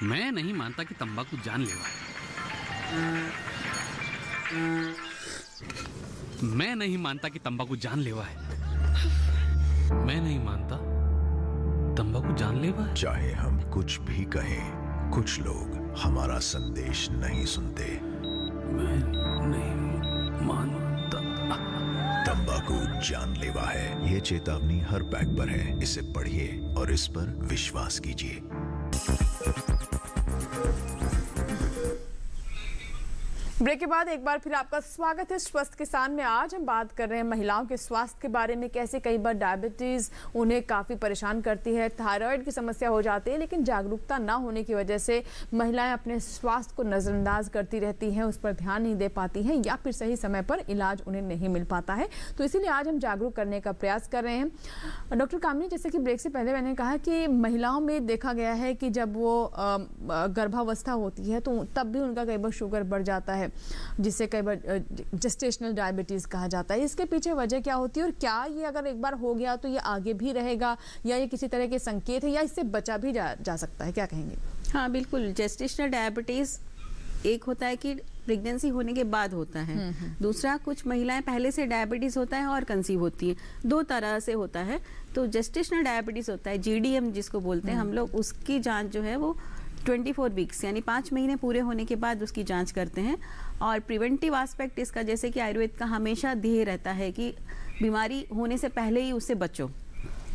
मैं नहीं मानता कि तंबाकू जानलेवा है। मैं नहीं मानता कि तंबाकू जानलेवा है। मैं नहीं मानता तंबाकू जानलेवा है। चाहे हम कुछ भी कहें, कुछ लोग हमारा संदेश नहीं सुनते। मैं नहीं मानता। तंबाकू जानलेवा है, ये चेतावनी हर पैक पर है। इसे पढ़िए और इस पर विश्वास कीजिए। ब्रेक के बाद एक बार फिर आपका स्वागत है स्वस्थ किसान में। आज हम बात कर रहे हैं महिलाओं के स्वास्थ्य के बारे में, कैसे कई बार डायबिटीज़ उन्हें काफ़ी परेशान करती है, थायराइड की समस्या हो जाती है, लेकिन जागरूकता ना होने की वजह से महिलाएं अपने स्वास्थ्य को नज़रअंदाज करती रहती हैं, उस पर ध्यान नहीं दे पाती हैं या फिर सही समय पर इलाज उन्हें नहीं मिल पाता है। तो इसीलिए आज हम जागरूक करने का प्रयास कर रहे हैं। डॉक्टर कामिनी, जैसे कि ब्रेक से पहले मैंने कहा कि महिलाओं में देखा गया है कि जब वो गर्भावस्था होती है तो तब भी उनका कई बार शुगर बढ़ जाता है, जिसे कई बार जेस्टेशनल डायबिटीज कहा जाता है। इसके पीछे वजह क्या होती है और क्या ये अगर एक बार हो गया तो ये आगे भी रहेगा या ये किसी तरह के संकेत है या इससे बचा भी जा सकता है? क्या कहेंगे? हाँ बिल्कुल, जेस्टेशनल डायबिटीज एक होता है कि प्रेगनेंसी होने के बाद होता है, दूसरा कुछ महिलाएं पहले से डायबिटीज होता है और कंसीव होती है, दो तरह से होता है। तो जेस्टेशनल डायबिटीज होता है, जीडीएम जिसको बोलते हैं हम लोग, उसकी जांच जो है वो 24 वीक्स यानी 5 महीने पूरे होने के बाद उसकी जांच करते हैं। और प्रिवेंटिव एस्पेक्ट इसका, जैसे कि आयुर्वेद का हमेशा ध्येय रहता है कि बीमारी होने से पहले ही उससे बचो,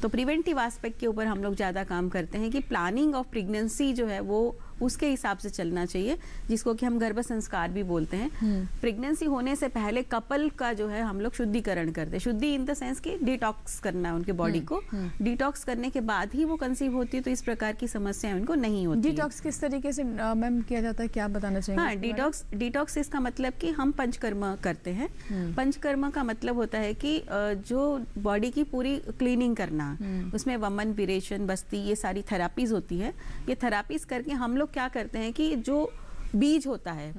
तो प्रिवेंटिव एस्पेक्ट के ऊपर हम लोग ज़्यादा काम करते हैं कि प्लानिंग ऑफ प्रेगनेंसी जो है वो उसके हिसाब से चलना चाहिए, जिसको कि हम गर्भ संस्कार भी बोलते हैं। प्रेगनेंसी होने से पहले कपल का जो है हम लोग शुद्धिकरण करते हैं, शुद्धि इन द सेंस कि डिटॉक्स करना है उनके बॉडी को। डिटॉक्स करने के बाद ही वो कंसीव होती है, तो इस प्रकार की समस्याएं उनको नहीं होती। डिटॉक्स किस तरीके से मैम किया जाता है, क्या बताना चाहिए? हाँ, डिटॉक्स इसका मतलब कि हम पंचकर्म करते हैं। पंचकर्म का मतलब होता है कि जो बॉडी की पूरी क्लीनिंग करना, उसमें वमन, विरेचन, बस्ती, ये सारी थेरापीज होती है। ये थेरापीज करके हम लोग क्या करते हैं कि जो बीज होता है,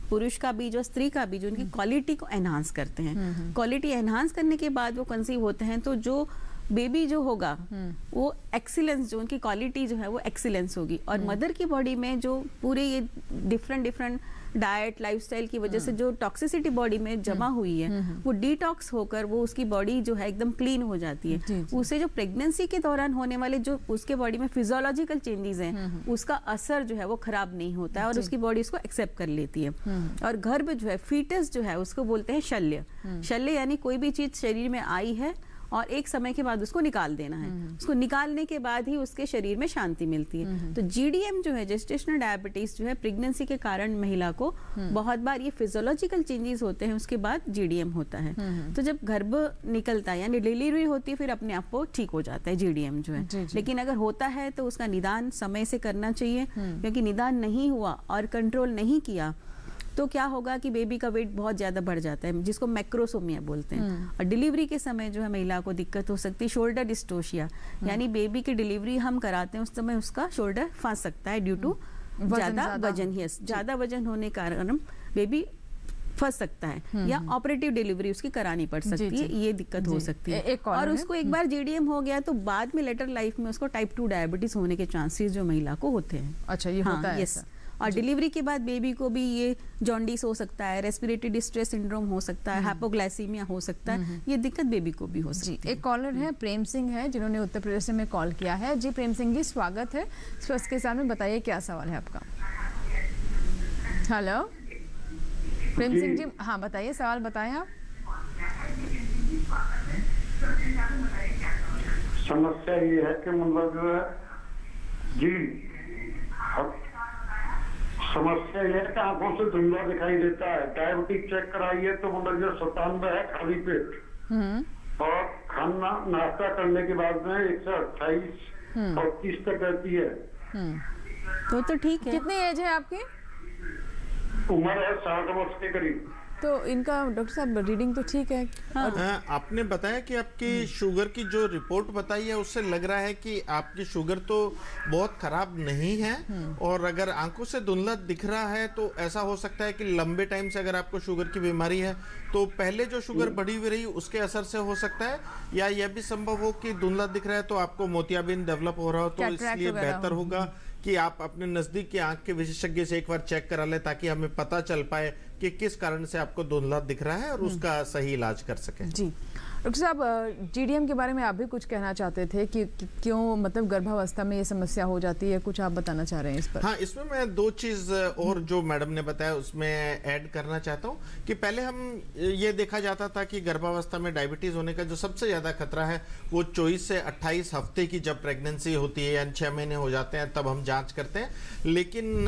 पुरुष का बीज और स्त्री का बीज, उनकी क्वालिटी को एनहांस करते हैं। क्वालिटी एनहांस करने के बाद वो कंसीव होते हैं, तो जो बेबी जो होगा वो एक्सीलेंस, जो उनकी क्वालिटी जो है वो एक्सीलेंस होगी। और मदर की बॉडी में जो पूरे ये डिफरेंट डाइट, लाइफस्टाइल की वजह से जो टॉक्सिसिटी बॉडी में जमा हुई है वो डिटॉक्स होकर वो उसकी बॉडी जो है एकदम क्लीन हो जाती है। उसे जो प्रेगनेंसी के दौरान होने वाले जो उसके बॉडी में फिजियोलॉजिकल चेंजेस हैं, उसका असर जो है वो खराब नहीं होता है और उसकी बॉडी उसको एक्सेप्ट कर लेती है। और गर्भ जो है, फीटस जो है, उसको बोलते हैं शल्य। शल्य यानी कोई भी चीज शरीर में आई है और एक समय के बाद उसको निकाल देना है। उसको निकालने के बाद ही उसके शरीर में शांति मिलती है। तो जीडीएम जो है, जेस्टेशनल डायबिटीज जो है, प्रेगनेंसी के कारण महिला को बहुत बार ये फिजियोलॉजिकल चेंजेस होते हैं, उसके बाद जीडीएम होता है। तो जब गर्भ निकलता है यानी डिलीवरी होती है, फिर अपने आप को ठीक हो जाता है जीडीएम जो है। लेकिन अगर होता है तो उसका निदान समय से करना चाहिए, क्योंकि निदान नहीं हुआ और कंट्रोल नहीं किया तो क्या होगा कि बेबी का वेट बहुत ज्यादा बढ़ जाता है, जिसको मैक्रोसोमिया बोलते हैं। और डिलीवरी के समय जो है महिला को दिक्कत हो सकती है शोल्डर डिस्टोशिया, यानी बेबी की डिलीवरी हम कराते हैं उस समय उसका शोल्डर फंस सकता है ड्यू टू ज्यादा वजन। ज्यादा वजन होने के कारण बेबी फंस सकता है या ऑपरेटिव डिलीवरी उसकी करानी पड़ सकती है, ये दिक्कत हो सकती है। और उसको एक बार जीडीएम हो गया तो बाद में लेटर लाइफ में उसको टाइप 2 डायबिटीज होने के चांसेस जो महिला को होते हैं। अच्छा, ये होता है? यस। और डिलीवरी के बाद बेबी को भी ये जॉन्डिस हो सकता है, रेस्पिरेटरी डिस्ट्रेस सिंड्रोम हो सकता है, हाइपोग्लाइसीमिया हो सकता है, ये दिक्कत बेबी को भी हो सकती है। एक कॉलर है प्रेम सिंह है, जिन्होंने उत्तर प्रदेश से में कॉल किया है। जी प्रेम सिंह जी, स्वागत है स्वस्थ के सामने। बताइए क्या सवाल है आपका? हेलो प्रेम सिंह जी, हाँ बताइए, सवाल बताएं आप। समस्या ये है कि मतलब जो है जी, समस्या ये है कि आंखों से धुंधला दिखाई देता है। डायबिटीज चेक कराइए तो मतलब जो 97 है खाली पेट, और खाना नाश्ता करने के बाद में 128 और 30 तक रहती है। तो ठीक है। कितनी एज है आपकी? उम्र है 60 वर्ष के करीब। तो इनका डॉक्टर साहब रीडिंग तो ठीक है। हाँ, आपने बताया कि आपकी शुगर की जो रिपोर्ट बताई है उससे लग रहा है कि आपकी शुगर तो बहुत खराब नहीं है, और अगर आंखों से धुंधला दिख रहा है तो ऐसा हो सकता है कि लंबे टाइम से अगर आपको शुगर की बीमारी है तो पहले जो शुगर बढ़ी हुई रही उसके असर से हो सकता है, या यह भी संभव हो कि धुंधला दिख रहा है तो आपको मोतियाबिंद डेवलप हो रहा हो, तो इसलिए बेहतर होगा कि आप अपने नजदीक के आंख के विशेषज्ञ से एक बार चेक करा लें, ताकि हमें पता चल पाए कि किस कारण से आपको धुंधला दिख रहा है और उसका सही इलाज कर सकें। जी डॉक्टर साहब, जीडीएम के बारे में आप भी कुछ कहना चाहते थे कि क्यों मतलब गर्भावस्था में ये समस्या हो जाती है, कुछ आप बताना चाह रहे हैं इस पर? हाँ, इसमें मैं दो चीज और जो मैडम ने बताया उसमें ऐड करना चाहता हूँ कि पहले हम ये देखा जाता था कि गर्भावस्था में डायबिटीज होने का जो सबसे ज्यादा खतरा है वो 24 से 28 हफ्ते की जब प्रेगनेंसी होती है यानी 6 महीने हो जाते हैं तब हम जांच करते हैं। लेकिन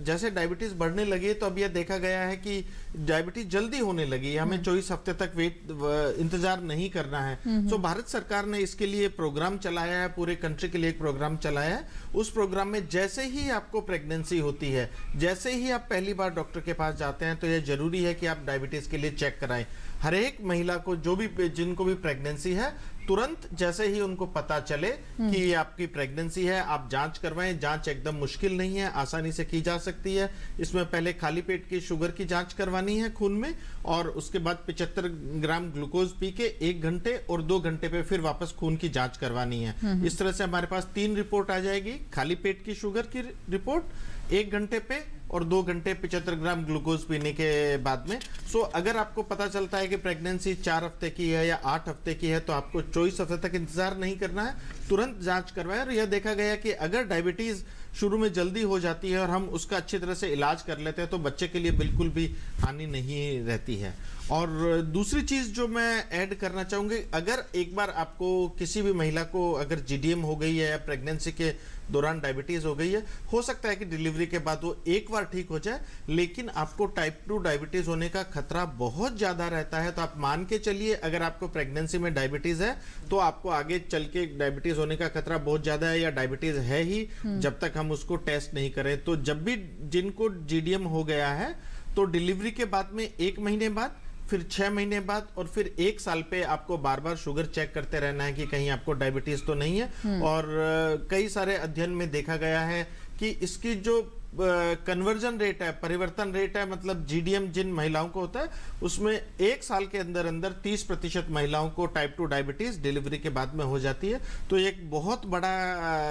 जैसे डायबिटीज बढ़ने लगी तो अब यह देखा गया है कि डायबिटीज जल्दी होने लगी, हमें 24 हफ्ते तक इंतजार नहीं करना है। तो भारत सरकार ने इसके लिए प्रोग्राम चलाया है, पूरे कंट्री के लिए एक प्रोग्राम चलाया है। उस प्रोग्राम में जैसे ही आपको प्रेगनेंसी होती है, जैसे ही आप पहली बार डॉक्टर के पास जाते हैं, तो यह जरूरी है कि आप डायबिटीज के लिए चेक कराएं। हर एक महिला को जिनको भी प्रेगनेंसी है, तुरंत जैसे ही उनको पता चले कि आपकी प्रेगनेंसी है, आप जांच करवाएं। जांच एकदम मुश्किल नहीं है, आसानी से की जा सकती है। इसमें पहले खाली पेट की शुगर की जांच करवानी है खून में, और उसके बाद 75 ग्राम ग्लूकोज पी के 1 घंटे और 2 घंटे पे फिर वापस खून की जांच करवानी है। इस तरह से हमारे पास 3 रिपोर्ट आ जाएगी, खाली पेट की शुगर की रिपोर्ट 1 घंटे पे और 2 घंटे 75 ग्राम ग्लूकोज पीने के बाद में। सो अगर आपको पता चलता है कि प्रेगनेंसी 4 हफ्ते की है या 8 हफ्ते की है, तो आपको 24 हफ्ते तक इंतजार नहीं करना है, तुरंत जांच करवाएं। और यह देखा गया कि अगर डायबिटीज शुरू में जल्दी हो जाती है और हम उसका अच्छी तरह से इलाज कर लेते हैं तो बच्चे के लिए बिल्कुल भी हानि नहीं रहती है। और दूसरी चीज जो मैं ऐड करना चाहूंगी, अगर एक बार आपको किसी भी महिला को अगर जीडीएम हो गई है या प्रेगनेंसी के दौरान डायबिटीज हो गई है, हो सकता है कि डिलीवरी के बाद वो एक बार ठीक हो जाए, लेकिन आपको टाइप 2 डायबिटीज होने का खतरा बहुत ज्यादा रहता है। तो आप मान के चलिए, अगर आपको प्रेगनेंसी में डायबिटीज है तो आपको आगे चल के डायबिटीज होने का खतरा बहुत ज्यादा है, या डायबिटीज है ही जब तक हम उसको टेस्ट नहीं करें। तो जब भी जिनको जीडीएम हो गया है, तो डिलीवरी के बाद में 1 महीने बाद, फिर 6 महीने बाद और फिर 1 साल पे आपको बार बार शुगर चेक करते रहना है कि कहीं आपको डायबिटीज तो नहीं है। और कई सारे अध्ययन में देखा गया है कि इसकी जो कन्वर्जन रेट है, परिवर्तन रेट है, मतलब जीडीएम जिन महिलाओं को होता है उसमें 1 साल के अंदर अंदर 30% महिलाओं को टाइप 2 डायबिटीज डिलीवरी के बाद में हो जाती है। तो एक बहुत बड़ा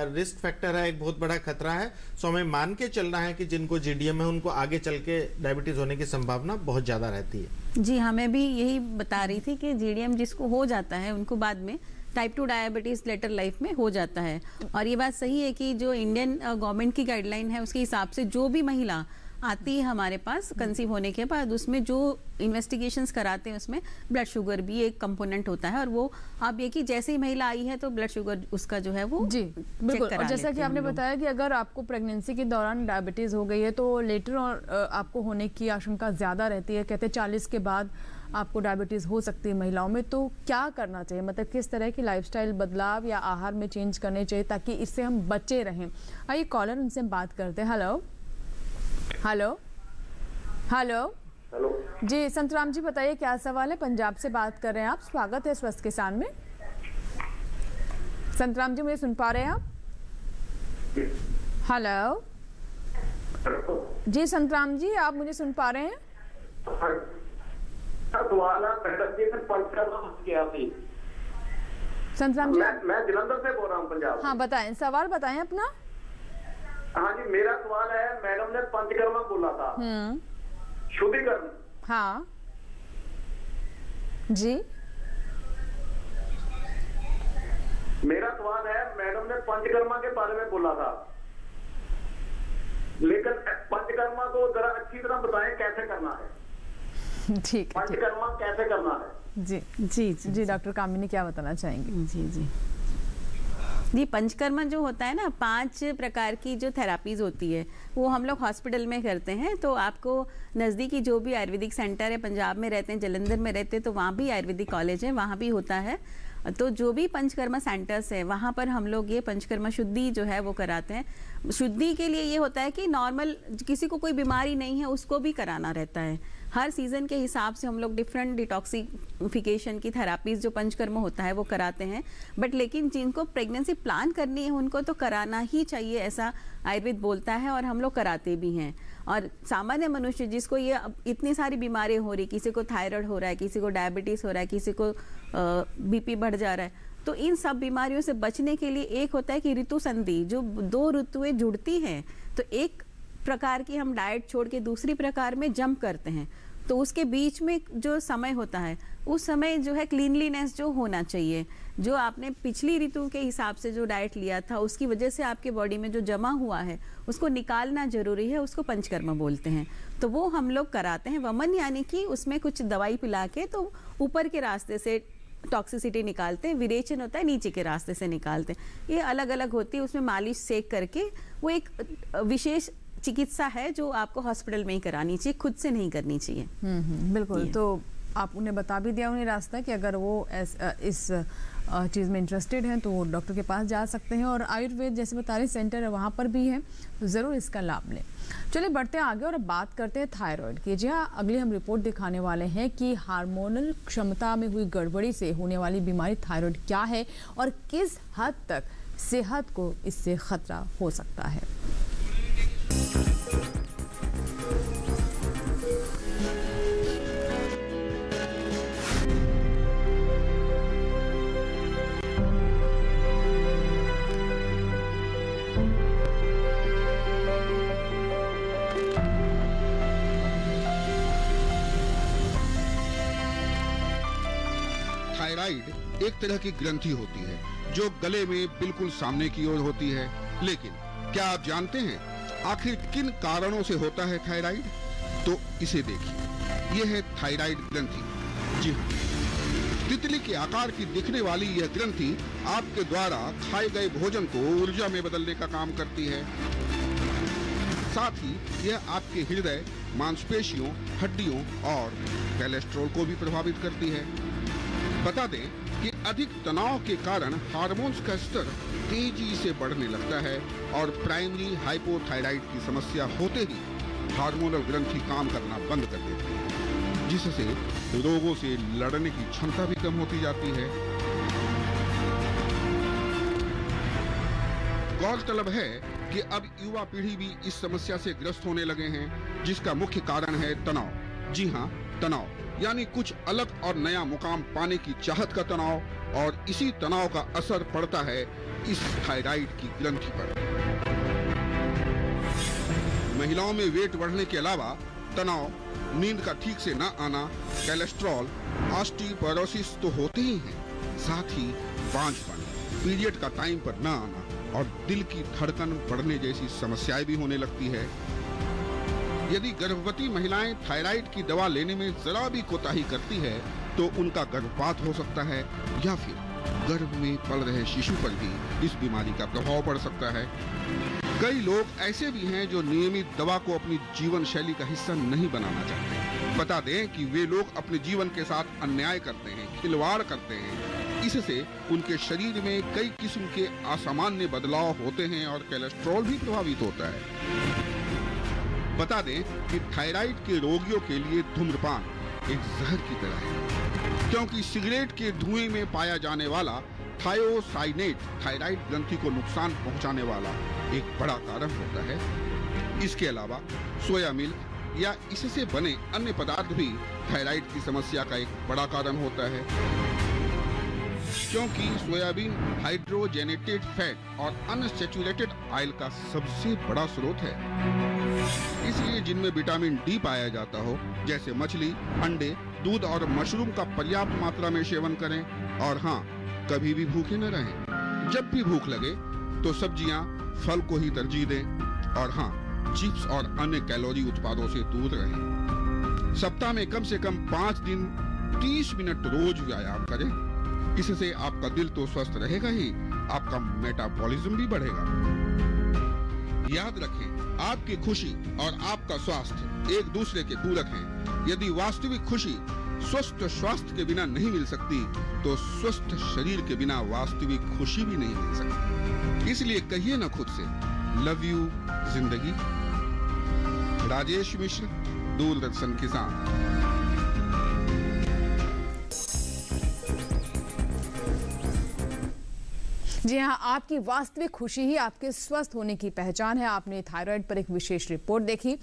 रिस्क फैक्टर है, एक बहुत बड़ा खतरा है। सो हमें मान के चलना है कि जिनको जीडीएम है उनको आगे चल के डायबिटीज होने की संभावना बहुत ज्यादा रहती है। जी, हमें भी यही बता रही थी कि जीडीएम जिसको हो जाता है उनको बाद में टाइप 2 डायबिटीज लेटर लाइफ में हो जाता है। और ये बात सही है कि जो इंडियन गवर्नमेंट की गाइडलाइन है उसके हिसाब से जो भी महिला आती है हमारे पास कंसीव होने के बाद, उसमें जो इन्वेस्टिगेशंस कराते हैं उसमें ब्लड शुगर भी एक कंपोनेंट होता है। और वो आप ये कि जैसे ही महिला आई है तो ब्लड शुगर उसका जो है वो जी बिल्कुल। और जैसा कि आपने बताया कि अगर आपको प्रेगनेंसी के दौरान डायबिटीज हो गई है तो लेटर और आपको होने की आशंका ज्यादा रहती है। कहते हैं 40 के बाद आपको डायबिटीज हो सकती है महिलाओं में। तो क्या करना चाहिए, मतलब किस तरह की लाइफस्टाइल बदलाव या आहार में चेंज करने चाहिए ताकि इससे हम बचे रहें? आइए कॉलर उनसे हम बात करते हैं। हेलो हेलो हेलो हेलो जी, संतराम जी बताइए क्या सवाल है? पंजाब से बात कर रहे हैं आप, स्वागत है स्वस्थ किसान में। संतराम जी मुझे सुन पा रहे हैं आप? हेलो जी संतराम जी, आप मुझे सुन पा रहे हैं? संतराम जी मैं जलंधर से बोल रहा हूँ, पंजाब। हाँ बताएं, सवाल बताएं अपना। हाँ जी, मेरा सवाल है, मैडम ने पंचकर्मा बोला था, शुद्धिकरण। हाँ जी, मेरा सवाल है, मैडम ने पंचकर्मा के बारे में बोला था, लेकिन पंचकर्मा को जरा अच्छी तरह बताएं कैसे करना है। ठीक है, पंचकर्मा कैसे करना है? जी जी जी डॉक्टर कामिनी क्या बताना चाहेंगे? जी जी जी, पंचकर्मा जो होता है ना, 5 प्रकार की जो थेरापीज होती है वो हम लोग हॉस्पिटल में करते हैं। तो आपको नज़दीकी जो भी आयुर्वेदिक सेंटर है, पंजाब में रहते हैं, जलंधर में रहते हैं, तो वहाँ भी आयुर्वेदिक कॉलेज है, वहाँ भी होता है। तो जो भी पंचकर्मा सेंटर्स है वहाँ पर हम लोग ये पंचकर्मा शुद्धि जो है वो कराते हैं। शुद्धि के लिए ये होता है कि नॉर्मल किसी को कोई बीमारी नहीं है उसको भी कराना रहता है। हर सीज़न के हिसाब से हम लोग डिफरेंट डिटॉक्सिफिकेशन की थेरापीज जो पंचकर्मा होता है वो कराते हैं। बट लेकिन जिनको प्रेगनेंसी प्लान करनी है उनको तो कराना ही चाहिए, ऐसा आयुर्वेद बोलता है और हम लोग कराते भी हैं। और सामान्य मनुष्य जिसको ये इतनी सारी बीमारियां हो रही, किसी को थायराइड हो रहा है, किसी को डायबिटीज़ हो रहा है, किसी को बीपी बढ़ जा रहा है, तो इन सब बीमारियों से बचने के लिए एक होता है कि ऋतु संधि, जो 2 ऋतुएं जुड़ती हैं, तो एक प्रकार की हम डाइट छोड़ के दूसरी प्रकार में जंप करते हैं, तो उसके बीच में जो समय होता है उस समय जो है क्लीनलीनेस जो होना चाहिए, जो आपने पिछली ऋतु के हिसाब से जो डाइट लिया था उसकी वजह से आपके बॉडी में जो जमा हुआ है उसको निकालना जरूरी है, उसको पंचकर्म बोलते हैं। तो वो हम लोग कराते हैं। वमन यानी कि उसमें कुछ दवाई पिला के तो ऊपर के रास्ते से टॉक्सिसिटी निकालते हैं, विरेचन होता है नीचे के रास्ते से निकालते हैं। ये अलग अलग होती है, उसमें मालिश सेक करके, वो एक विशेष चिकित्सा है जो आपको हॉस्पिटल में ही करानी चाहिए, खुद से नहीं करनी चाहिए। बिल्कुल। तो आप उन्हें बता भी दिया उन्हें रास्ता कि अगर वो इस चीज़ में इंटरेस्टेड हैं तो वो डॉक्टर के पास जा सकते हैं, और आयुर्वेद जैसे बता रहे सेंटर है वहाँ पर भी है, तो ज़रूर इसका लाभ लें। चलिए बढ़ते हैं आगे और अब बात करते हैं थायराइड की। जी हाँ, अगली हम रिपोर्ट दिखाने वाले हैं कि हार्मोनल क्षमता में हुई गड़बड़ी से होने वाली बीमारी थायराइड क्या है और किस हद तक सेहत को इससे खतरा हो सकता है। थायराइड एक तरह की ग्रंथि होती है जो गले में बिल्कुल सामने की ओर होती है। लेकिन क्या आप जानते हैं आखिर किन कारणों से होता है थायराइड? तो इसे देखिए, यह है थायराइड ग्रंथि। जी हाँ, तितली के आकार की दिखने वाली यह ग्रंथि आपके द्वारा खाए गए भोजन को ऊर्जा में बदलने का काम करती है। साथ ही यह आपके हृदय, मांसपेशियों, हड्डियों और कोलेस्ट्रॉल को भी प्रभावित करती है। बता दें कि अधिक तनाव के कारण हार्मोन्स का स्तर तेजी से बढ़ने लगता है और प्राइमरी हाइपोथायराइड की समस्या होते ही हार्मोनल ग्रंथि काम करना बंद कर देती है, जिससे रोगों से लड़ने की क्षमता भी कम होती जाती है। गौरतलब है कि अब युवा पीढ़ी भी इस समस्या से ग्रस्त होने लगे हैं, जिसका मुख्य कारण है तनाव। जी हाँ, तनाव यानी कुछ अलग और नया मुकाम पाने की चाहत का तनाव, और इसी तनाव का असर पड़ता है इस थायराइड की ग्रंथि पर। महिलाओं में वेट बढ़ने के अलावा तनाव, नींद का ठीक से न आना, कोलेस्ट्रॉल, ऑस्टियोपोरोसिस तो होते ही हैं, साथ ही बांझपन, पीरियड का टाइम पर न आना और दिल की धड़कन बढ़ने जैसी समस्याएं भी होने लगती है। यदि गर्भवती महिलाएं थायराइड की दवा लेने में जरा भी कोताही करती है तो उनका गर्भपात हो सकता है, या फिर गर्भ में पल रहे शिशु पर भी इस बीमारी का प्रभाव पड़ सकता है। कई लोग ऐसे भी हैं जो नियमित दवा को अपनी जीवन शैली का हिस्सा नहीं बनाना चाहते। बता दें कि वे लोग अपने जीवन के साथ अन्याय करते हैं, खिलवाड़ करते हैं। इससे उनके शरीर में कई किस्म के असामान्य बदलाव होते हैं और कोलेस्ट्रॉल भी प्रभावित होता है। बता दें कि थायराइड के रोगियों के लिए धूम्रपान एक जहर की तरह है, क्योंकि सिगरेट के धुएं में पाया जाने वाला थायोसाइनेट थायराइड ग्रंथि को नुकसान पहुंचाने वाला एक बड़ा कारण होता है। इसके अलावा सोया मिल्क या इससे बने अन्य पदार्थ भी थायराइड की समस्या का एक बड़ा कारण होता है, क्योंकि सोयाबीन हाइड्रोजेनेटेड फैट और अनसैचुरेटेड ऑयल का सबसे बड़ा स्रोत है। इसलिए जिनमें विटामिन डी पाया जाता हो, जैसे मछली, अंडे, दूध और मशरूम का पर्याप्त मात्रा में सेवन करें। और हाँ, कभी भी भूखे न रहें। जब भी भूख लगे तो सब्जियां, फल को ही तरजीह दें। और हाँ, चिप्स और अन्य कैलोरी उत्पादों से दूर रहें। सप्ताह में कम से कम 5 दिन 30 मिनट रोज व्यायाम करें। इससे आपका दिल तो स्वस्थ रहेगा ही, आपका मेटाबॉलिज्म भी बढ़ेगा। याद रखें, आपकी खुशी और आपका स्वास्थ्य एक दूसरे के पूरक हैं। यदि वास्तविक खुशी स्वस्थ स्वास्थ्य के बिना नहीं मिल सकती, तो स्वस्थ शरीर के बिना वास्तविक खुशी भी नहीं मिल सकती। इसलिए कहिए ना खुद से, लव यू जिंदगी। राजेश मिश्र, दूरदर्शन किसान। जी हाँ, आपकी वास्तविक खुशी ही आपके स्वस्थ होने की पहचान है। आपने थायराइड पर एक विशेष रिपोर्ट देखी।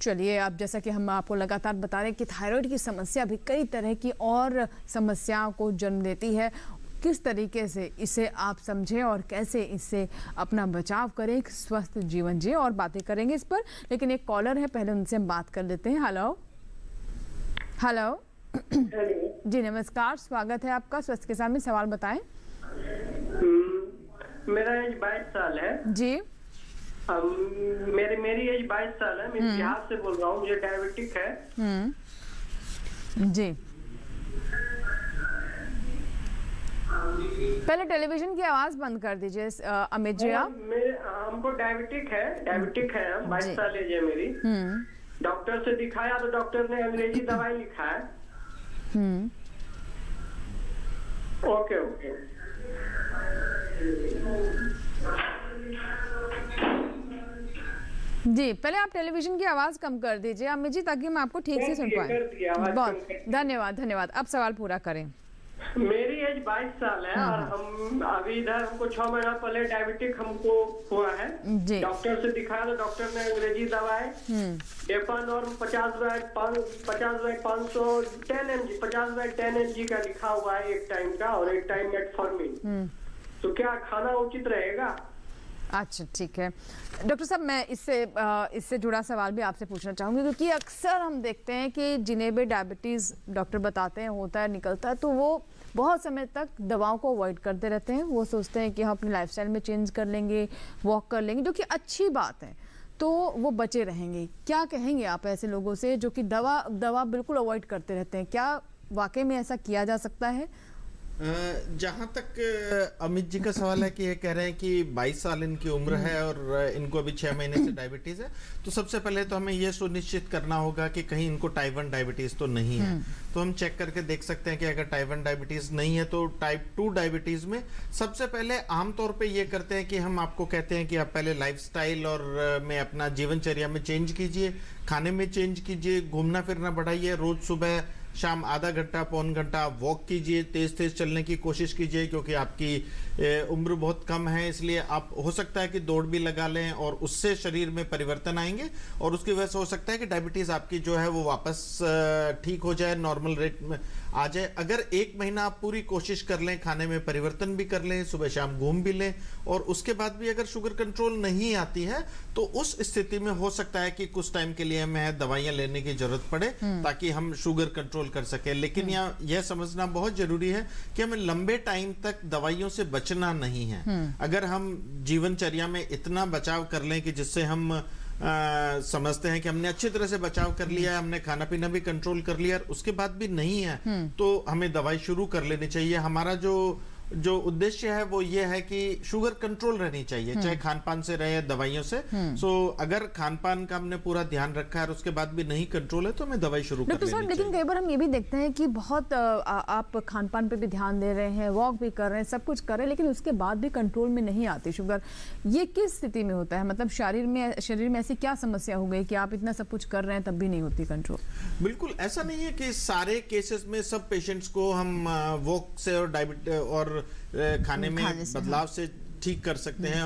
चलिए, अब जैसा कि हम आपको लगातार बता रहे हैं कि थायराइड की समस्या भी कई तरह की और समस्याओं को जन्म देती है। किस तरीके से इसे आप समझें और कैसे इससे अपना बचाव करें, एक स्वस्थ जीवन जिए, और बातें करेंगे इस पर। लेकिन एक कॉलर है, पहले उनसे हम बात कर लेते हैं। हेलो हेलो जी नमस्कार, स्वागत है आपका स्वस्थ के साथ में, सवाल बताएं। मेरा एज 22 साल है जी। मेरी एज 22 साल है, मैं बिहार से बोल रहा हूँ, मुझे डायबिटिक है। जी, पहले टेलीविजन की आवाज बंद कर दीजिए अमित जी। आप हमको डायबिटिक है, 22 साल एज है मेरी। डॉक्टर से दिखाया तो डॉक्टर ने अंग्रेजी दवाई लिखा है। Okay okay. जी, पहले आप टेलीविजन की आवाज कम कर दीजिए अमित जी, ताकि मैं आपको ठीक से सुन पाए। बहुत धन्यवाद। अब सवाल पूरा करें। मेरी एज 22 साल है और हम अभी इधर, हमको 6 महीना पहले डायबिटिक हमको हुआ है। डॉक्टर से दिखाया तो डॉक्टर ने अंग्रेजी दवाई डेपन और 50/10 mg का लिखा हुआ है एक टाइम का, और एक टाइम मेटफॉर्मिन। तो क्या खाना उचित रहेगा? अच्छा ठीक है डॉक्टर साहब, मैं इससे जुड़ा सवाल भी आपसे पूछना चाहूँगी, क्योंकि अक्सर हम देखते हैं कि जिन्हें भी डायबिटीज़ डॉक्टर बताते हैं होता है, निकलता है, तो वो बहुत समय तक दवाओं को अवॉइड करते रहते हैं। वो सोचते हैं कि हम अपने लाइफस्टाइल में चेंज कर लेंगे, वॉक कर लेंगे, जो कि अच्छी बात है, तो वो बचे रहेंगे। क्या कहेंगे आप ऐसे लोगों से जो कि दवा बिल्कुल अवॉइड करते रहते हैं? क्या वाकई में ऐसा किया जा सकता है? जहाँ तक अमित जी का सवाल है कि ये कह रहे हैं कि 22 साल इनकी उम्र है और इनको अभी 6 महीने से डायबिटीज है, तो सबसे पहले तो हमें ये सुनिश्चित करना होगा कि कहीं इनको टाइप 1 डायबिटीज तो नहीं है। तो हम चेक करके देख सकते हैं कि अगर टाइप 1 डायबिटीज नहीं है तो टाइप 2 डायबिटीज में सबसे पहले आमतौर पे ये करते हैं कि हम आपको कहते हैं कि आप पहले लाइफस्टाइल और में अपना जीवनचर्या में चेंज कीजिए, खाने में चेंज कीजिए, घूमना फिरना बढ़ाइए, रोज सुबह शाम आधा घंटा पौन घंटा वॉक कीजिए, तेज चलने की कोशिश कीजिए, क्योंकि आपकी उम्र बहुत कम है, इसलिए आप हो सकता है कि दौड़ भी लगा लें और उससे शरीर में परिवर्तन आएंगे और उसकी वजह से हो सकता है कि डायबिटीज आपकी जो है वो वापस ठीक हो जाए, नॉर्मल रेट में आ जाए। अगर 1 महीना आप पूरी कोशिश कर लें, खाने में परिवर्तन भी कर लें, सुबह शाम घूम भी लें, और उसके बाद भी अगर शुगर कंट्रोल नहीं आती है तो उस स्थिति में हो सकता है कि कुछ टाइम के लिए हमें दवाइयां लेने की जरूरत पड़े ताकि हम शुगर कंट्रोल कर सके। लेकिन यह समझना बहुत जरूरी है कि हमें लंबे टाइम तक दवाइयों से बचना नहीं है। अगर हम जीवनचर्या में इतना बचाव कर लें कि जिससे हम समझते हैं कि हमने अच्छी तरह से बचाव कर लिया है, हमने खाना पीना भी कंट्रोल कर लिया, उसके बाद भी नहीं है तो हमें दवाई शुरू कर लेनी चाहिए। हमारा जो उद्देश्य है वो ये है कि शुगर कंट्रोल रहनी चाहिए, चाहे खान पान से रहे या दवाइयों से। सो अगर खान पान का हमने पूरा ध्यान रखा है और उसके बाद भी नहीं कंट्रोल है तो हमें दवाई शुरू कर लेनी चाहिए। लेकिन कई बार हम ये भी देखते हैं कि बहुत आप खान पान पे भी ध्यान दे रहे हैं, वॉक भी कर रहे हैं, सब कुछ कर रहे हैं, लेकिन उसके बाद भी कंट्रोल में नहीं आती शुगर। ये किस स्थिति में होता है? मतलब शरीर में ऐसी क्या समस्या हो गई कि आप इतना सब कुछ कर रहे हैं तब भी नहीं होती कंट्रोल? बिल्कुल ऐसा नहीं है कि सारे केसेस में सब पेशेंट्स को हम वॉक से और डायबिटीज और खाने में बदलाव से ठीक कर सकते हैं।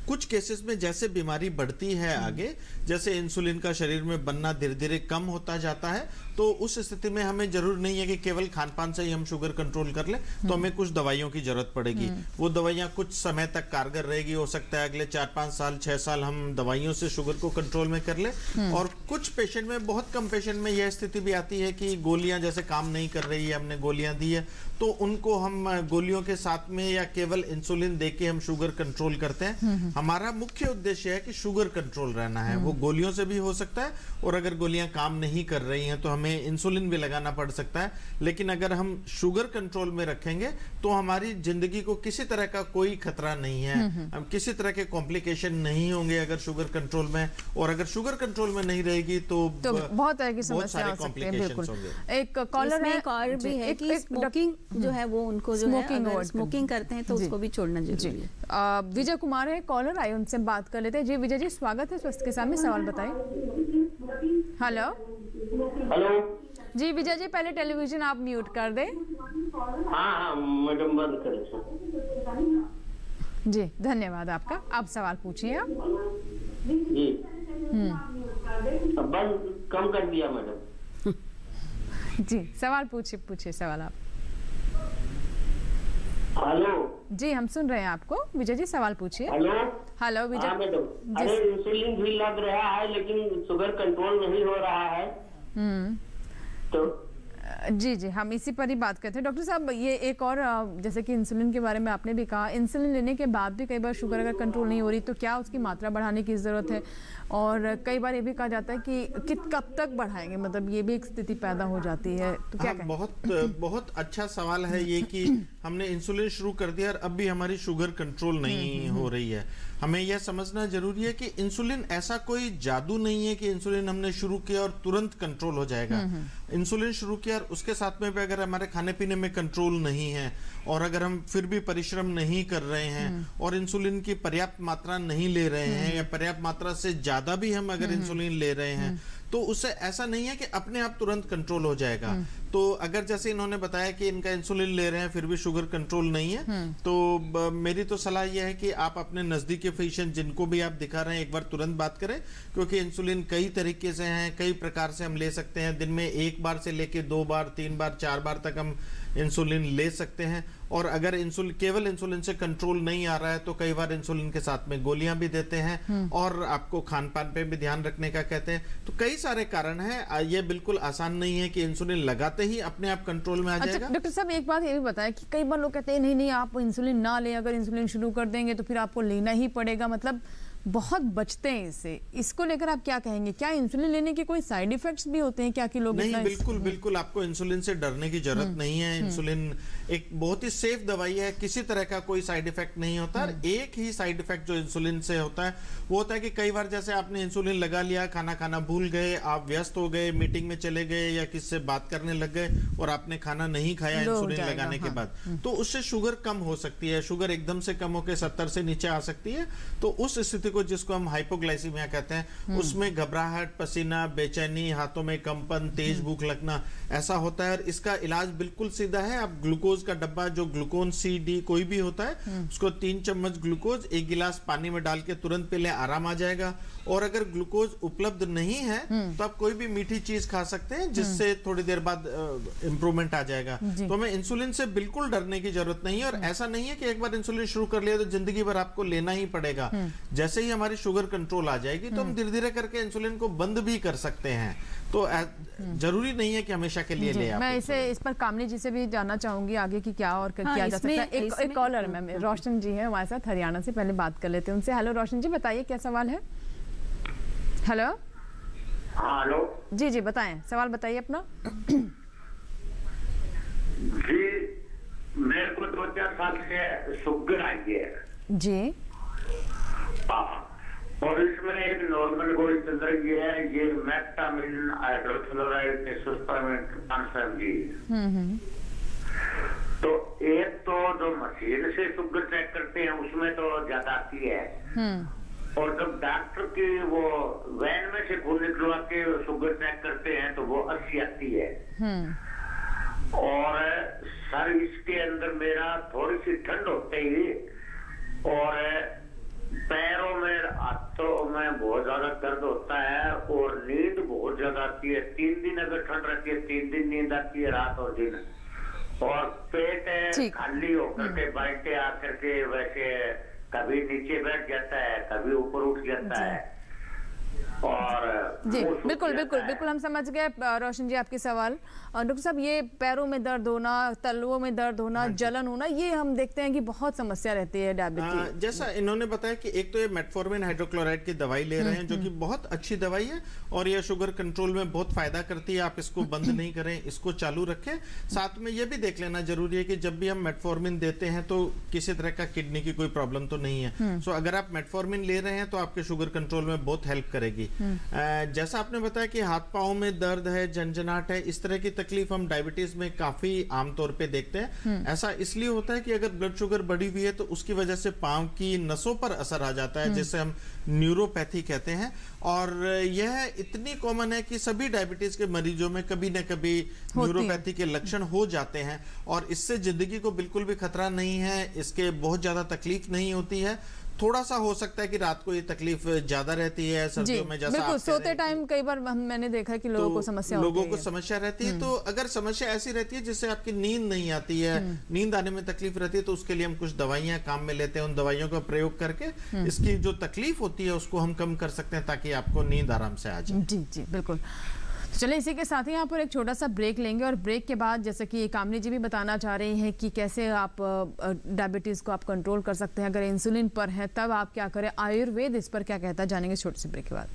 कुछ केसेस में जैसे बीमारी बढ़ती है आगे, जैसे इंसुलिन का शरीर में बनना धीरे धीरे कम होता जाता है, तो उस स्थिति में हमें जरूर नहीं है कि केवल खान पान से ही हम शुगर कंट्रोल कर लें, तो हमें कुछ दवाइयों की जरूरत पड़ेगी। वो दवाइयां कुछ समय तक कारगर रहेगी, हो सकता है अगले 4-5 साल 6 साल हम दवाइयों से शुगर को कंट्रोल में कर लें। और कुछ पेशेंट में, बहुत कम पेशेंट में यह स्थिति भी आती है कि गोलियां जैसे काम नहीं कर रही है, हमने गोलियां दी है, तो उनको हम गोलियों के साथ में या केवल इंसुलिन देके हम शुगर कंट्रोल करते हैं। हमारा मुख्य उद्देश्य है कि शुगर कंट्रोल रहना है। वो गोलियों से भी हो सकता है, और अगर गोलियां काम नहीं कर रही हैं तो हमें इंसुलिन भी लगाना पड़ सकता है। लेकिन अगर हम शुगर कंट्रोल में रखेंगे तो हमारी जिंदगी को किसी तरह का कोई खतरा नहीं है, हम किसी तरह के कॉम्प्लिकेशन नहीं होंगे अगर शुगर कंट्रोल में। और अगर शुगर कंट्रोल में नहीं रहेगी तो बहुत तरह की समस्या हो सकती है। बिल्कुल। एक कॉलर है, एक और भी है कि स्मोकिंग जो है वो उनको जो है स्मोकिंग करते हैं तो उसको भी छोड़ना जरूरी है। विजय कुमार है कॉलर, आइए उनसे बात कर लेते हैं। जी विजय जी, स्वागत है स्वस्थ के सामने, सवाल बताइए। हेलो जी विजय जी, पहले टेलीविजन आप म्यूट कर दें। हाँ मैडम, बंद करें। जी धन्यवाद आपका। आप सवाल पूछिए। आप जी बंद कम कर दिया मैडम। जी सवाल पूछिए सवाल आप। हेलो जी, हम सुन रहे हैं आपको। विजय जी सवाल पूछिए। हेलो विजय। हाँ मैडम, अरे इंसुलिन भी लग रहा है लेकिन शुगर कंट्रोल नहीं हो रहा है। तो जी, हम इसी पर ही बात करते हैं। डॉक्टर साहब, ये एक और जैसे कि इंसुलिन के बारे में आपने भी कहा, इंसुलिन लेने के बाद भी कई बार शुगर अगर कंट्रोल नहीं हो रही तो क्या उसकी मात्रा बढ़ाने की ज़रूरत है? और कई बार ये भी कहा जाता है कि कब तक बढ़ाएंगे, मतलब ये भी एक स्थिति पैदा हो जाती है, तो क्या कहें? बहुत अच्छा सवाल है ये कि हमने इंसुलिन शुरू कर दिया और अब भी हमारी शुगर कंट्रोल नहीं हो रही है। हमें यह समझना जरूरी है कि इंसुलिन ऐसा कोई जादू नहीं है कि इंसुलिन हमने शुरू किया और तुरंत कंट्रोल हो जाएगा। इंसुलिन शुरू किया और उसके साथ में भी अगर हमारे खाने पीने में कंट्रोल नहीं है और अगर हम फिर भी परिश्रम नहीं कर रहे हैं और इंसुलिन की पर्याप्त मात्रा नहीं ले रहे हैं या पर्याप्त मात्रा से ज्यादा भी हम अगर इंसुलिन ले रहे हैं तो उससे ऐसा नहीं है कि अपने आप तुरंत कंट्रोल हो जाएगा। तो अगर जैसे इन्होंने बताया कि इनका इंसुलिन ले रहे हैं फिर भी शुगर कंट्रोल नहीं है, तो मेरी तो सलाह यह है कि आप अपने नजदीकी फिजिशियन जिनको भी आप दिखा रहे हैं एक बार तुरंत बात करें, क्योंकि इंसुलिन कई तरीके से हैं, कई प्रकार से हम ले सकते हैं। दिन में 1 बार से लेके 2 बार, 3 बार, 4 बार तक हम इंसुलिन ले सकते हैं। और अगर केवल इंसुलिन से कंट्रोल नहीं आ रहा है तो कई बार इंसुलिन के साथ में गोलियां भी देते हैं और आपको खान पान पे भी ध्यान रखने का कहते हैं। तो कई सारे कारण हैं, ये बिल्कुल आसान नहीं है कि इंसुलिन लगाते ही अपने आप कंट्रोल में आ जाएगा। डॉक्टर साहब, एक बात ये भी बताएं कि कई बार लोग कहते हैं नहीं आप इंसुलिन ना लें, अगर इंसुलिन शुरू कर देंगे तो फिर आपको लेना ही पड़ेगा, मतलब बहुत बचते हैं इससे। इसको लेकर आप क्या कहेंगे? क्या इंसुलिन लेने के कोई साइड इफेक्ट्स भी होते हैं क्या कि लोग? नहीं, बिल्कुल आपको इंसुलिन से डरने की जरूरत नहीं है। इंसुलिन एक बहुत ही सेफ दवाई है, किसी तरह का कोई साइड इफेक्ट नहीं होता। एक ही साइड इफेक्ट जो इंसुलिन से होता है वो होता है कि कई बार जैसे आपने इंसुलिन लगा लिया, खाना खाना भूल गए, आप व्यस्त हो गए, मीटिंग में चले गए या किसी से बात करने लग गए और आपने खाना नहीं खाया इंसुलिन लगाने के बाद, तो उससे शुगर कम हो सकती है। शुगर एकदम से कम होकर 70 से नीचे आ सकती है। तो उस स्थिति को जिसको हम हाइपोग्लाइसीमिया कहते हैं, उसमें घबराहट, पसीना, बेचैनी, हाथों में कंपन, तेज भूख लगना ऐसा होता है। और इसका इलाज बिल्कुल सीधा है। आप ग्लूकोज का डब्बा जो ग्लूकोन CD कोई भी होता है उसको 3 चम्मच ग्लूकोज 1 गिलास पानी में डाल के तुरंत पीले, आराम आ जाएगा। और अगर ग्लूकोज उपलब्ध नहीं है तो आप कोई भी मीठी चीज खा सकते हैं जिससे थोड़ी देर बाद इंप्रूवमेंट आ जाएगा। तो हमें इंसुलिन से बिल्कुल डरने की जरूरत नहीं है। और ऐसा नहीं है कि एक बार इंसुलिन शुरू कर लिया तो जिंदगी भर आपको लेना ही पड़ेगा। जैसे ही हमारी शुगर कंट्रोल आ जाएगी तो हम धीरे धीरे करके इंसुलिन को बंद भी कर सकते हैं। तो जरूरी नहीं है कि हमेशा के लिए ले। मैं इस पर कामनी जी से भी जानना चाहूंगी आगे की क्या और किया जा सकता है। एक कॉलर मैम रोशन जी है हमारे साथ हरियाणा से, पहले बात कर लेते हैं उनसे। हेलो रोशन जी, बताइए क्या सवाल है? हेलो जी बताएं, सवाल बताइए अपना। जी, मेरे को 2-4 साल से शुगर आई है जी, और इसमें एक नॉर्मल गोली चल रही है, ये मेटामिन हाइड्रोक्लोराइड जी। तो एक तो जो मशीन से शुगर चेक करते हैं उसमें तो ज्यादा आती है, और जब डॉक्टर की वो वैन में से खून निकलवा के शुगर चेक करते हैं तो वो 80 आती है। और सर इसके अंदर मेरा थोड़ी सी ठंड होते ही और पैरों में, हाथों में बहुत ज्यादा दर्द होता है और नींद बहुत ज्यादा आती है। 3 दिन अगर ठंड रहती है 3 दिन नींद आती है, रात और दिन। और पेट खाली होकर के बैठे आकर के वैसे कभी नीचे बैठ जाता है, कभी ऊपर उठ जाता है। और जी बिल्कुल हम समझ गए रोशन जी आपके सवाल। डॉक्टर साहब, ये पैरों में दर्द होना, तलवों में दर्द होना, जलन होना, ये हम देखते हैं कि बहुत समस्या रहती है डायबिटीज। जैसा इन्होंने बताया कि एक तो ये मेटफॉर्मिन हाइड्रोक्लोराइड की दवाई ले रहे हैं जो कि बहुत अच्छी दवाई है और ये शुगर कंट्रोल में बहुत फायदा करती है। आप इसको बंद नहीं करें, इसको चालू रखें। साथ में ये भी देख लेना जरूरी है कि जब भी हम मेटफॉर्मिन देते हैं तो किसी तरह का किडनी की कोई प्रॉब्लम तो नहीं है। सो अगर आप मेटफॉर्मिन ले रहे हैं तो आपके शुगर कंट्रोल में बहुत हेल्प करेगी। जैसा आपने बताया कि हाथ पांव में दर्द है, झंझनाहट है, इस तरह की तकलीफ हम डायबिटीज में काफी आमतौर पे देखते हैं। ऐसा इसलिए होता है कि अगर ब्लड शुगर बढ़ी हुई है तो उसकी वजह से पांव की नसों पर असर आ जाता है, जिसे हम न्यूरोपैथी कहते हैं। और यह इतनी कॉमन है कि सभी डायबिटीज के मरीजों में कभी न कभी न्यूरोपैथी के लक्षण हो जाते हैं और इससे जिंदगी को बिल्कुल भी खतरा नहीं है, इसके बहुत ज्यादा तकलीफ नहीं होती है। थोड़ा सा हो सकता है कि रात को ये तकलीफ ज्यादा रहती है सर्दियों में, जैसा बिल्कुल सोते टाइम कई बार मैंने देखा कि लोगों को समस्या रहती है। तो अगर समस्या ऐसी रहती है जिससे आपकी नींद नहीं आती है, नींद आने में तकलीफ रहती है, तो उसके लिए हम कुछ दवाइयां काम में लेते हैं। उन दवाइयों का प्रयोग करके इसकी जो तकलीफ होती है उसको हम कम कर सकते हैं ताकि आपको नींद आराम से आ जाए। जी जी बिल्कुल। चलिए इसी के साथ ही यहाँ पर एक छोटा सा ब्रेक लेंगे और ब्रेक के बाद जैसे कि कामनी जी भी बताना चाह रही हैं कि कैसे आप डायबिटीज़ को आप कंट्रोल कर सकते हैं। अगर इंसुलिन पर है तब आप क्या करें, आयुर्वेद इस पर क्या कहता है, जानेंगे छोटे से ब्रेक के बाद।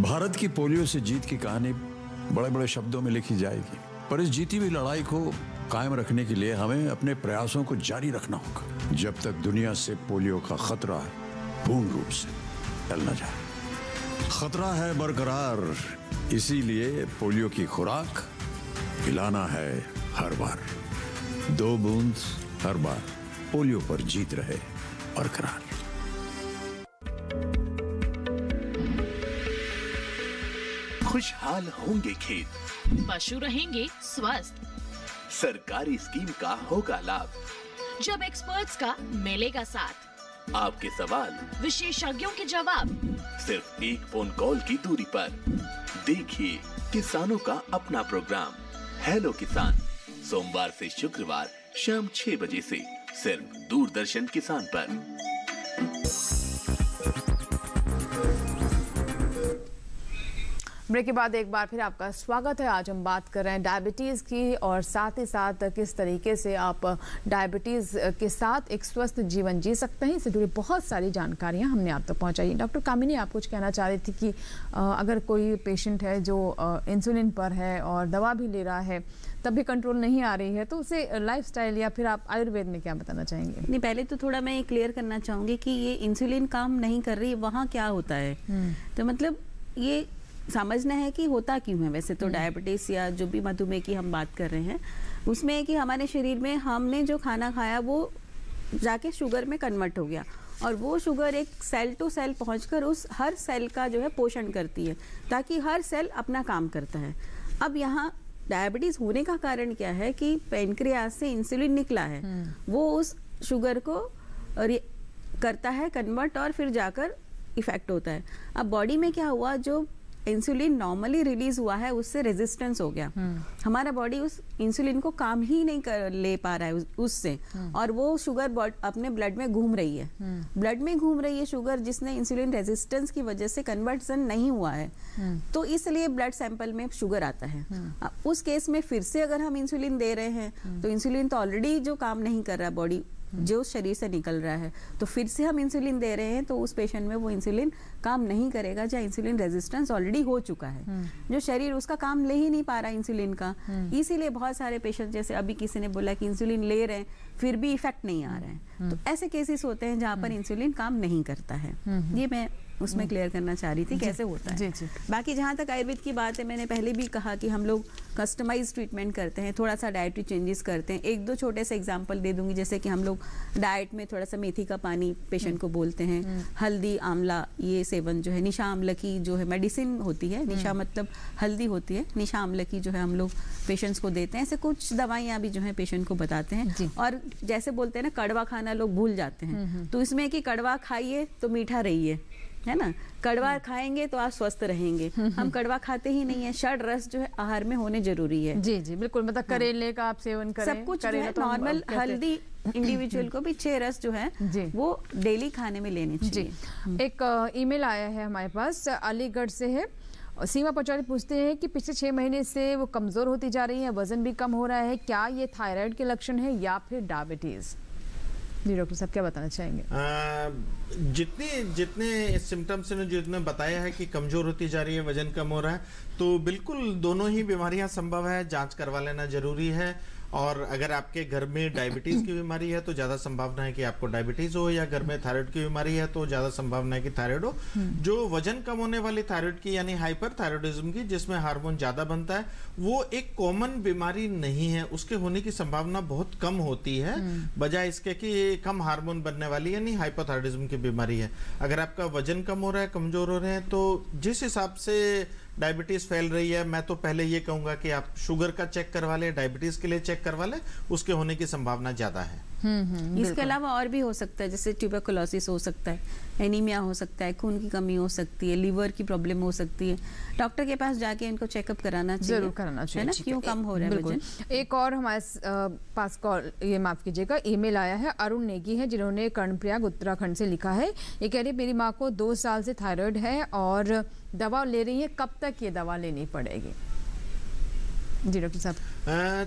भारत की पोलियो से जीत की कहानी बड़े बड़े शब्दों में लिखी जाएगी, पर इस जीती हुई लड़ाई को कायम रखने के लिए हमें अपने प्रयासों को जारी रखना होगा जब तक दुनिया से पोलियो का खतरा पूर्ण रूप से टल न जाए। खतरा है बरकरार, इसीलिए पोलियो की खुराक पिलाना है हर बार। 2 बूंद हर बार, पोलियो पर जीत रहे बरकरार। खुशहाल होंगे खेत, पशु रहेंगे स्वस्थ, सरकारी स्कीम का होगा लाभ, जब एक्सपर्ट्स का मिलेगा साथ, आपके सवाल विशेषज्ञों के जवाब, सिर्फ एक फोन कॉल की दूरी पर। देखिए किसानों का अपना प्रोग्राम हेलो किसान, सोमवार से शुक्रवार शाम 6 बजे से सिर्फ दूरदर्शन किसान पर। ब्रेक के बाद एक बार फिर आपका स्वागत है। आज हम बात कर रहे हैं डायबिटीज़ की और साथ ही साथ किस तरीके से आप डायबिटीज़ के साथ एक स्वस्थ जीवन जी सकते हैं। इससे जुड़ी बहुत सारी जानकारियां हमने आप तक पहुंचाई। डॉक्टर कामिनी, आप कुछ कहना चाह रही थी कि अगर कोई पेशेंट है जो इंसुलिन पर है और दवा भी ले रहा है तब भी कंट्रोल नहीं आ रही है, तो उसे लाइफस्टाइल या फिर आप आयुर्वेद में क्या बताना चाहेंगे? नहीं, पहले तो थोड़ा मैं क्लियर करना चाहूँगी कि ये इंसुलिन काम नहीं कर रही, वहाँ क्या होता है। तो मतलब ये समझना है कि होता क्यों है। वैसे तो डायबिटीज़ या जो भी मधुमेह की हम बात कर रहे हैं उसमें है कि हमारे शरीर में हमने जो खाना खाया वो जाके शुगर में कन्वर्ट हो गया और वो शुगर एक सेल टू सेल पहुंचकर उस हर सेल का जो है पोषण करती है ताकि हर सेल अपना काम करता है। अब यहाँ डायबिटीज़ होने का कारण क्या है कि पैनक्रियाज से इंसुलिन निकला है, वो उस शुगर को करता है कन्वर्ट और फिर जाकर इफेक्ट होता है। अब बॉडी में क्या हुआ, जो इंसुलिन नॉर्मली रिलीज हुआ है उससे रेजिस्टेंस हो गया। हमारा बॉडी उस इंसुलिन को काम ही नहीं कर ले पा रहा है उससे, और वो शुगर अपने ब्लड में घूम रही है, ब्लड में घूम रही है शुगर, जिसने इंसुलिन रेजिस्टेंस की वजह से कन्वर्जन नहीं हुआ है, तो इसलिए ब्लड सैंपल में शुगर आता है। उस केस में फिर से अगर हम इंसुलिन दे रहे हैं तो इंसुलिन तो ऑलरेडी जो काम नहीं कर रहा बॉडी जो शरीर से निकल रहा है, तो फिर से हम इंसुलिन दे रहे हैं तो उस पेशेंट में वो इंसुलिन काम नहीं करेगा जहाँ इंसुलिन रेजिस्टेंस ऑलरेडी हो चुका है, जो शरीर उसका काम ले ही नहीं पा रहा इंसुलिन का। इसीलिए बहुत सारे पेशेंट, जैसे अभी किसी ने बोला कि इंसुलिन ले रहे हैं फिर भी इफेक्ट नहीं आ रहा है, तो ऐसे केसेस होते हैं जहाँ पर इंसुलिन काम नहीं करता है। ये मैं उसमें क्लियर करना चाह रही थी कैसे होता है। बाकी जहाँ तक आयुर्वेद की बात है, मैंने पहले भी कहा कि हम लोग कस्टमाइज ट्रीटमेंट करते हैं, थोड़ा सा डाइटरी चेंजेस करते हैं। 1-2 छोटे से एग्जांपल दे दूंगी, जैसे कि हम लोग डाइट में थोड़ा सा मेथी का पानी पेशेंट को बोलते हैं, हल्दी आंवला ये सेवन जो है, निशा आंवला की जो है मेडिसिन होती है, निशा मतलब हल्दी होती है, निशा आंवला की जो है हम लोग पेशेंट्स को देते हैं। ऐसे कुछ दवाइयाँ भी जो है पेशेंट को बताते हैं। और जैसे बोलते हैं ना कड़वा खाना लोग भूल जाते हैं, तो इसमें कि कड़वा खाइए तो मीठा रहिए, है ना, कड़वा खाएंगे तो आप स्वस्थ रहेंगे। हम कड़वा खाते ही नहीं है, षड रस जो है आहार में होने जरूरी है। जी जी बिल्कुल, मतलब करेले का आप सेवन करें, सब कुछ नॉर्मल हेल्दी इंडिविजुअल को भी 6 रस जो है वो डेली खाने में लेने चाहिए। एक ईमेल आया है हमारे पास, अलीगढ़ से है, सीमा पचौरी पूछते हैं कि पिछले 6 महीने से वो कमजोर होती जा रही है, वजन भी कम हो रहा है, क्या ये थायराइड के लक्षण है या फिर डायबिटीज? जी डॉक्टर साहब क्या बताना चाहेंगे? जितने सिम्टम्स ने जितने बताया है कि कमजोर होती जा रही है, वजन कम हो रहा है, तो बिल्कुल दोनों ही बीमारियां संभव है, जांच करवा लेना जरूरी है। और अगर आपके घर में डायबिटीज की बीमारी है तो ज्यादा संभावना है कि आपको डायबिटीज हो, या घर में थायराइड की बीमारी है तो ज्यादा संभावना है कि थायराइड हो। जो वजन कम होने वाली थायराइड की यानी हाइपरथायराइडिज्म की, जिसमें हार्मोन ज्यादा बनता है, वो एक कॉमन बीमारी नहीं है, उसके होने की संभावना बहुत कम होती है, बजाय इसके कि कम हार्मोन बनने वाली यानी हाइपोथायराइडिज्म की बीमारी है। अगर आपका वजन कम हो रहा है, कमजोर हो रहे हैं, तो जिस हिसाब से डायबिटीज फैल रही है, मैं तो पहले ये कहूंगा कि आप शुगर का चेक करवा लें, डायबिटीज के लिए चेक करवा लें, उसके होने की संभावना ज्यादा है। इसके अलावा और भी हो सकता है, जैसे ट्यूबरकुलोसिस हो सकता है, एनीमिया हो सकता है, खून की कमी हो सकती है, लीवर की प्रॉब्लम हो सकती है। डॉक्टर के पास जाके इनको चेकअप कराना चाहिए, जरूर कराना चाहिए, है ना, क्यों कम हो रहा है वजन। एक और हमारे पास कॉल, ये माफ कीजिएगा, ईमेल आया है, अरुण नेगी है, जिन्होंने कर्णप्रयाग उत्तराखंड से लिखा है। ये कह रही मेरी माँ को 2 साल से थायराइड है और दवा ले रही है, कब तक ये दवा लेनी पड़ेगी? जी डॉक्टर साहब।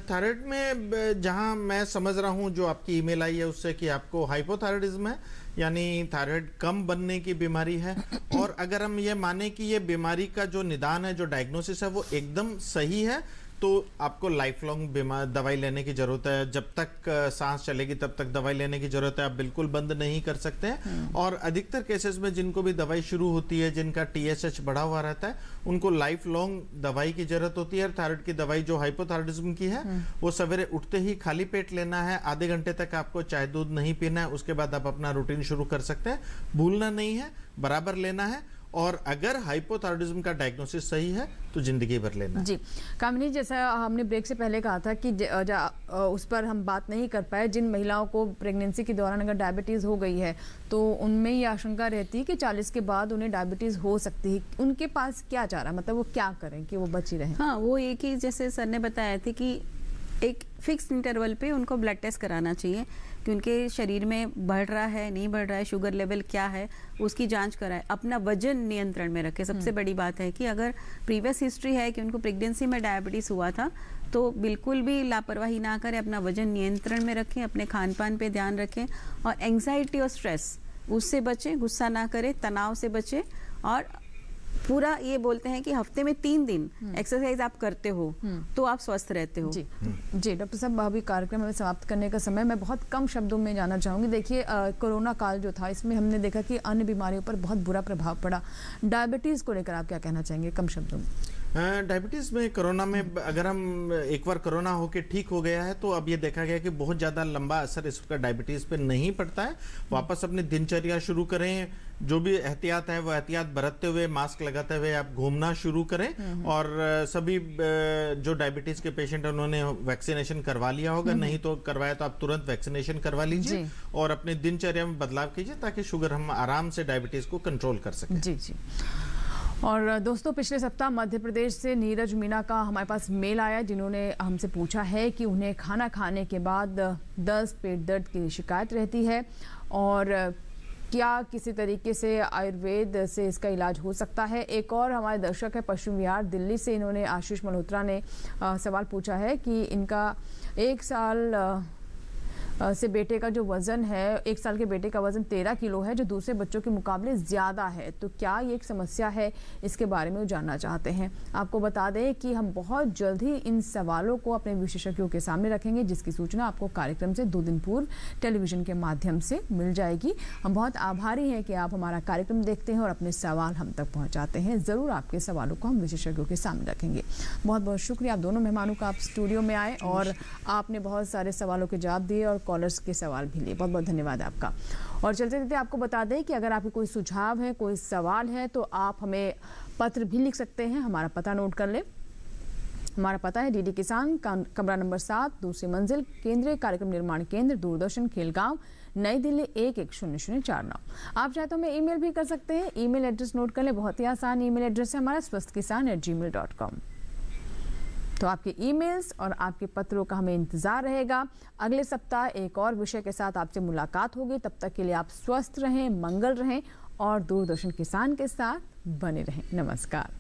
थायराइड में जहां मैं समझ रहा हूं जो आपकी ईमेल आई है उससे कि आपको हाइपोथायराइडिज्म है, यानी थायराइड कम बनने की बीमारी है। और अगर हम ये माने कि ये बीमारी का जो निदान है, जो डायग्नोसिस है, वो एकदम सही है, तो आपको लाइफ लॉन्ग दवाई लेने की जरूरत है। जब तक सांस चलेगी तब तक दवाई लेने की जरूरत है, आप बिल्कुल बंद नहीं कर सकते हैं। और अधिकतर केसेस में जिनको भी दवाई शुरू होती है, जिनका TSH बढ़ा हुआ रहता है, उनको लाइफ लॉन्ग दवाई की जरूरत होती है। थायराइड की दवाई जो हाइपोथायराइडिज्म की है, वो सवेरे उठते ही खाली पेट लेना है, आधे घंटे तक आपको चाय दूध नहीं पीना है, उसके बाद आप अपना रूटीन शुरू कर सकते हैं। भूलना नहीं है, बराबर लेना है। और अगर हाइपोथायराइडिज्म का डायग्नोसिस सही है तो जिंदगी भर लेना। जी कामिनी, जैसा हमने ब्रेक से पहले कहा था कि उस पर हम बात नहीं कर पाए, जिन महिलाओं को प्रेगनेंसी के दौरान अगर डायबिटीज़ हो गई है तो उनमें ये आशंका रहती है कि 40 के बाद उन्हें डायबिटीज़ हो सकती है। उनके पास क्या चारा, मतलब वो क्या करें कि वो बची रहें? हाँ, वो एक ही, जैसे सर ने बताया था कि एक फिक्स इंटरवल पे उनको ब्लड टेस्ट कराना चाहिए कि उनके शरीर में बढ़ रहा है, नहीं बढ़ रहा है, शुगर लेवल क्या है, उसकी जांच कराए, अपना वजन नियंत्रण में रखे। सबसे बड़ी बात है कि अगर प्रीवियस हिस्ट्री है कि उनको प्रेगनेंसी में डायबिटीज़ हुआ था तो बिल्कुल भी लापरवाही ना करें, अपना वजन नियंत्रण में रखें, अपने खान पान पे ध्यान रखें और एंग्जाइटी और स्ट्रेस उससे बचें, गुस्सा ना करें, तनाव से बचें। और पूरा ये बोलते हैं कि हफ्ते में 3 दिन एक्सरसाइज आप करते हो तो आप स्वस्थ रहते हो। जी डॉक्टर साहब, अभी कार्यक्रम में समाप्त करने का समय, मैं बहुत कम शब्दों में जानना चाहूँगी। देखिए कोरोना काल जो था, इसमें हमने देखा कि अन्य बीमारियों पर बहुत बुरा प्रभाव पड़ा। डायबिटीज़ को लेकर आप क्या कहना चाहेंगे कम शब्दों में? डायबिटीज में, कोरोना में, अगर हम एक बार कोरोना होके ठीक हो गया है तो अब ये देखा गया कि बहुत ज़्यादा लंबा असर इसका डायबिटीज पे नहीं पड़ता है। वापस अपनी दिनचर्या शुरू करें, जो भी एहतियात है वो एहतियात बरतते हुए, मास्क लगाते हुए आप घूमना शुरू करें। और सभी जो डायबिटीज के पेशेंट हैं उन्होंने वैक्सीनेशन करवा लिया होगा, नहीं तो करवाया तो आप तुरंत वैक्सीनेशन करवा लीजिए और अपने दिनचर्या में बदलाव कीजिए ताकि शुगर हम आराम से डायबिटीज को कंट्रोल कर सकें। जी जी। और दोस्तों, पिछले सप्ताह मध्य प्रदेश से नीरज मीना का हमारे पास मेल आया, जिन्होंने हमसे पूछा है कि उन्हें खाना खाने के बाद दस्त, पेट दर्द की शिकायत रहती है और क्या किसी तरीके से आयुर्वेद से इसका इलाज हो सकता है। एक और हमारे दर्शक है पश्चिम विहार दिल्ली से, इन्होंने, आशीष मल्होत्रा ने सवाल पूछा है कि इनका 1 साल से बेटे का जो वज़न है, 1 साल के बेटे का वज़न 13 किलो है, जो दूसरे बच्चों के मुकाबले ज़्यादा है, तो क्या ये एक समस्या है, इसके बारे में वो जानना चाहते हैं। आपको बता दें कि हम बहुत जल्द ही इन सवालों को अपने विशेषज्ञों के सामने रखेंगे, जिसकी सूचना आपको कार्यक्रम से 2 दिन पूर्व टेलीविजन के माध्यम से मिल जाएगी। हम बहुत आभारी हैं कि आप हमारा कार्यक्रम देखते हैं और अपने सवाल हम तक पहुँचाते हैं। ज़रूर आपके सवालों को हम विशेषज्ञों के सामने रखेंगे। बहुत बहुत शुक्रिया आप दोनों मेहमानों का, आप स्टूडियो में आए और आपने बहुत सारे सवालों के जवाब दिए और कॉलर्स के सवाल भी लिए। बहुत बहुत धन्यवाद आपका। और चलते चलते आपको बता दें कि अगर आपके कोई सुझाव है, कोई सवाल है, तो आप हमें पत्र भी लिख सकते हैं। हमारा पता नोट कर ले। हमारा पता है डीडी किसान, कमरा नंबर 7, दूसरी मंजिल, केंद्रीय कार्यक्रम निर्माण केंद्र, दूरदर्शन, खेलगांव, नई दिल्ली 110049। आप चाहे तो हमें ईमेल भी कर सकते हैं। ईमेल एड्रेस नोट कर ले, बहुत ही आसान ईमेल एड्रेस है हमारा, swasthkisan@gmail.com। तो आपके ईमेल्स और आपके पत्रों का हमें इंतजार रहेगा। अगले सप्ताह एक और विषय के साथ आपसे मुलाकात होगी। तब तक के लिए आप स्वस्थ रहें, मंगल रहें और दूरदर्शन किसान के साथ बने रहें। नमस्कार।